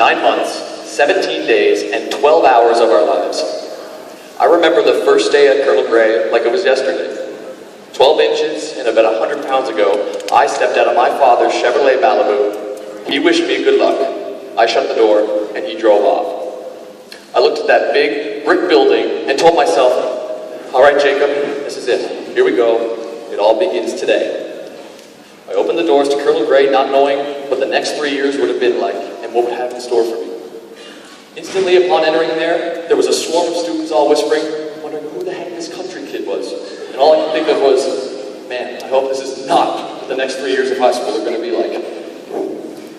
9 months, 17 days, and 12 hours of our lives. I remember the first day at Colonel Gray like it was yesterday. 12 inches and about 100 pounds ago, I stepped out of my father's Chevrolet Malibu. He wished me good luck. I shut the door, and he drove off. I looked at that big brick building and told myself, all right, Jacob, this is it. Here we go. It all begins today. I opened the doors to Colonel Gray, not knowing what the next 3 years would have been like and what would have in store for me. Instantly upon entering there was a swarm of students all whispering, wondering who the heck this country kid was. And all I could think of was, man, I hope this is not what the next 3 years of high school are going to be like.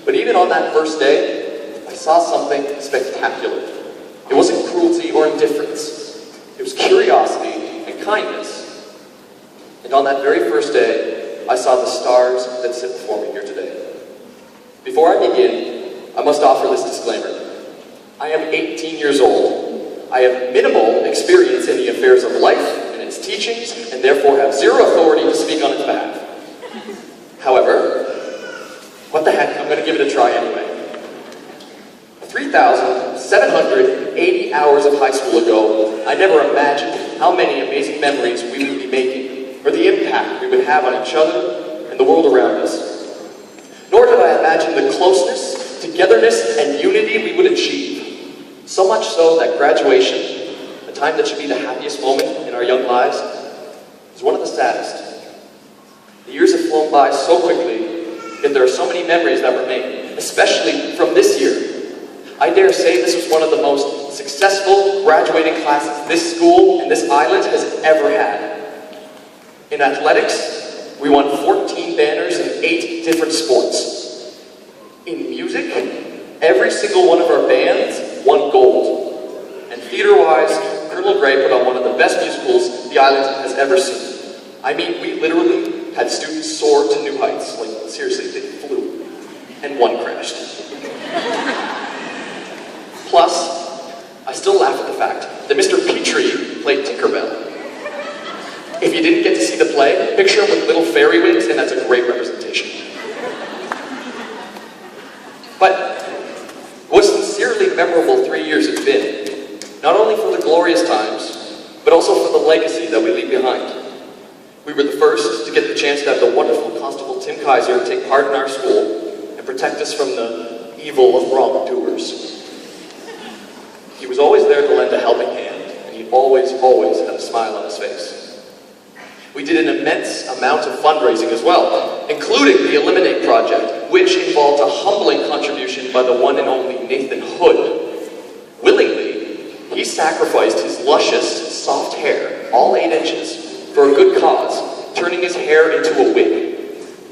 But even on that first day, I saw something spectacular. It wasn't cruelty or indifference. It was curiosity and kindness. And on that very first day, I saw the stars that sit before me here today. Before I begin, I must offer this disclaimer. I am 18 years old. I have minimal experience in the affairs of life and its teachings, and therefore have zero authority to speak on its behalf. However, what the heck, I'm going to give it a try anyway. 3,780 hours of high school ago, I never imagined how many amazing memories we would be making, or the impact we would have on each other and the world around us. Nor did I imagine the closeness, togetherness, and unity we would achieve. So much so that graduation, a time that should be the happiest moment in our young lives, is one of the saddest. The years have flown by so quickly, yet there are so many memories that remain, especially from this year. I dare say this was one of the most successful graduating classes this school and this island has ever had. In athletics, we won 14 banners in 8 different sports. In music, every single one of our bands won gold. And theater-wise, Colonel Gray put on one of the best musicals the island has ever seen. I mean, we literally had students soar to new heights. Like, seriously, they flew. And one crashed. Plus, I still laugh at the fact that Mr. Petrie played Tinkerbell. If you didn't get to see the play, picture him with little fairy wings, and that's a great representation. But what a sincerely memorable 3 years it's been, not only for the glorious times, but also for the legacy that we leave behind. We were the first to get the chance to have the wonderful Constable Tim Kaiser take part in our school and protect us from the evil of wrongdoers. He was always there to lend a helping hand, and he always had a smile on his face. We did an immense amount of fundraising as well, including the Eliminate Project, which involved a humbling contribution by the one and only Nathan Hood. Willingly, he sacrificed his luscious, soft hair, all 8 inches, for a good cause, turning his hair into a wig.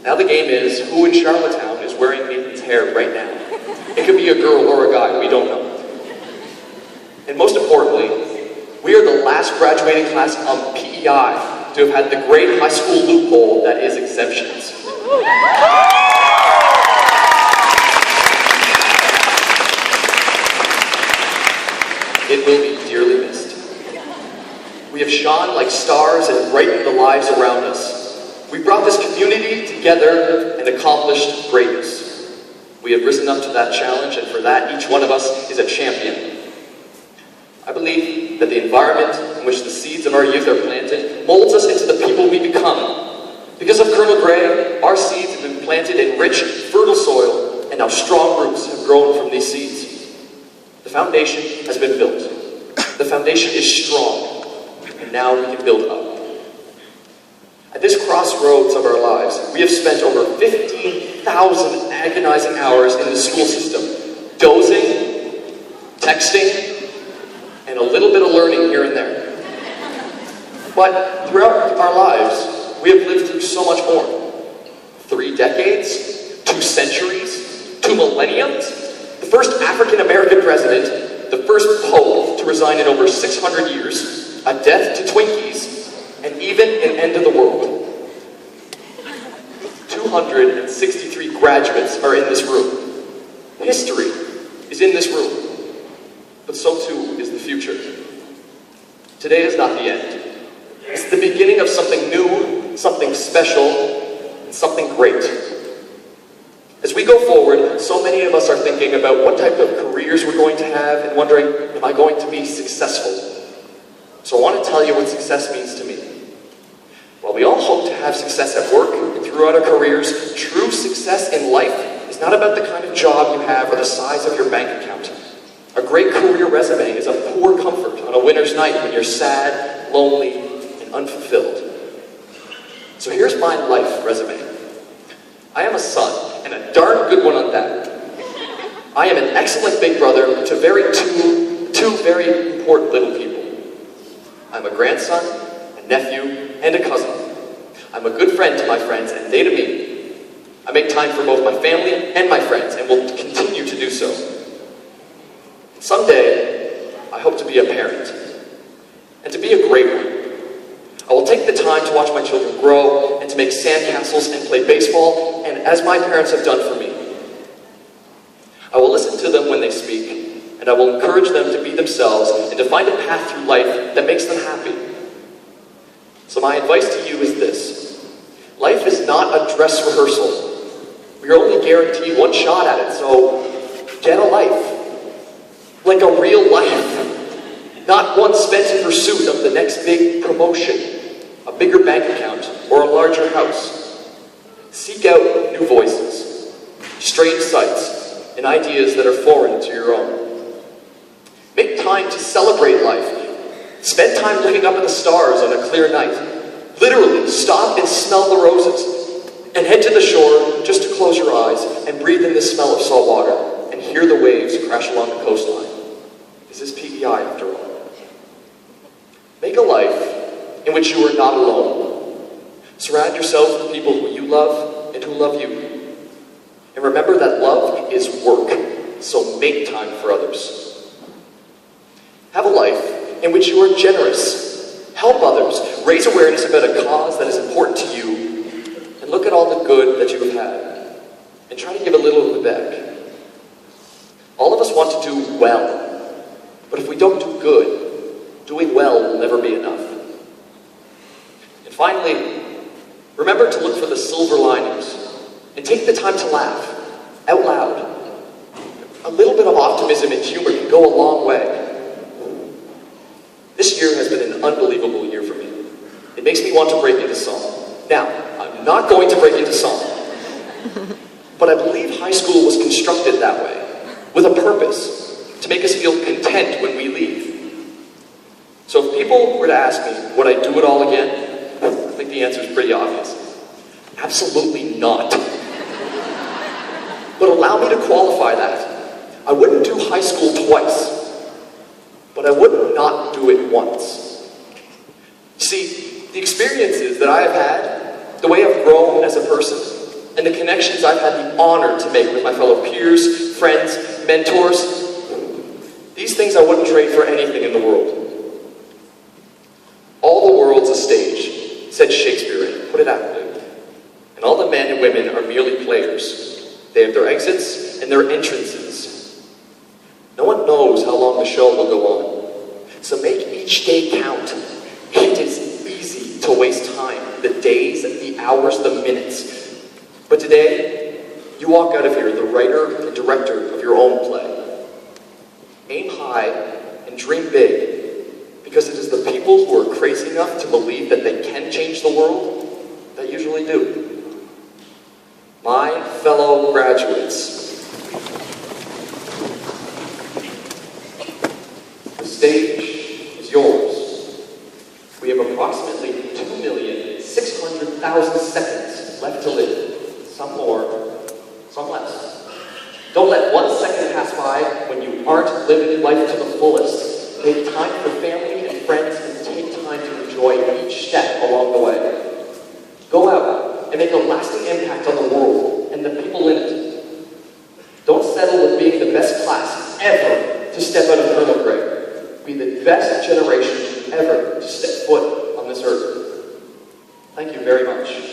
Now the game is, who in Charlottetown is wearing Nathan's hair right now? It could be a girl or a guy, we don't know. And most importantly, we are the last graduating class of PEI to have had the great high school loophole that is exemptions. It will be dearly missed. We have shone like stars and brightened the lives around us. We brought this community together and accomplished greatness. We have risen up to that challenge, and for that, each one of us is a champion. I believe that the environment in which the seeds of our youth are planted molds us into the people we become. Because of Colonel Gray, our seeds have been planted in rich, fertile soil, and now strong roots have grown from these seeds. The foundation has been built. The foundation is strong, and now we can build up. At this crossroads of our lives, we have spent over 15,000 agonizing hours in the school system, dozing, texting, and a little bit of learning here and there. But throughout our lives, we have lived through so much more. 3 decades, 2 centuries, 2 millenniums, the first African-American president, the first pope to resign in over 600 years, a death to Twinkies, and even an end of the world. 263 graduates are in this room. History is in this room. But so too is the future. Today is not the end. It's the beginning of something new, something special, and something great. As we go forward, so many of us are thinking about what type of careers we're going to have and wondering, am I going to be successful? So I want to tell you what success means to me. While we all hope to have success at work and throughout our careers, true success in life is not about the kind of job you have or the size of your bank account. A great career resume is a poor comfort on a winter's night when you're sad, lonely, and unfulfilled. So here's my life resume. I am a son, and a darn good one at that. I am an excellent big brother to two very important little people. I'm a grandson, a nephew, and a cousin. I'm a good friend to my friends, and they to me. I make time for both my family and my friends, and will continue to do so. Someday, I hope to be a parent, and to be a great one. I will take the time to watch my children grow, and to make sandcastles and play baseball, and as my parents have done for me. I will listen to them when they speak, and I will encourage them to be themselves and to find a path through life that makes them happy. So my advice to you is this. Life is not a dress rehearsal. We are only guaranteed one shot at it, so get a life. Like a real life. Not one spent in pursuit of the next big promotion, a bigger bank account, or a larger house. Seek out new voices, strange sights, and ideas that are foreign to your own. Make time to celebrate life. Spend time looking up at the stars on a clear night. Literally, stop and smell the roses. And head to the shore just to close your eyes and breathe in the smell of salt water and hear the waves crash along the coastline. This is PEI after all. Make a life in which you are not alone. Surround yourself with people who you love and who love you. And remember that love is work, so make time for others. Have a life in which you are generous. Help others. Raise awareness about a cause that is important to you. And look at all the good that you have had. And try to give a little of it back. All of us want to do well. But if we don't do good, doing well will never be enough. And finally, remember to look for the silver linings. And take the time to laugh, out loud. A little bit of optimism and humor can go a long way. This year has been an unbelievable year for me. It makes me want to break into song. Now, I'm not going to break into song. But I believe high school was constructed that way, with a purpose, to make us feel content when we leave. So if people were to ask me, would I do it all again? I think the answer is pretty obvious. Absolutely not. But allow me to qualify that. I wouldn't do high school twice. But I would not do it once. See, the experiences that I have had, the way I've grown as a person, and the connections I've had the honor to make with my fellow peers, friends, mentors, these things I wouldn't trade for anything in the world. All the world's a stage, said Shakespeare, put it aptly. And all the men and women are merely players. They have their exits and their entrances. No one knows how long the show will go on. So make each day count. It is easy to waste time, the days, the hours, the minutes. But today, you walk out of here the writer and director of your own play. Aim high and dream big, because it is the people who are crazy enough to believe that they can change the world that usually do. My fellow graduates, the stage is yours. We have approximately 2,600,000 seconds left to live. Some more, some less. Don't let 1 second pass by when you aren't living life to the fullest. Make time for family and friends and take time to enjoy each step along the way. Go out and make a lasting impact on the world and the people in it. Don't settle with being the best class ever to step out of middle grade. Be the best generation ever to step foot on this earth. Thank you very much.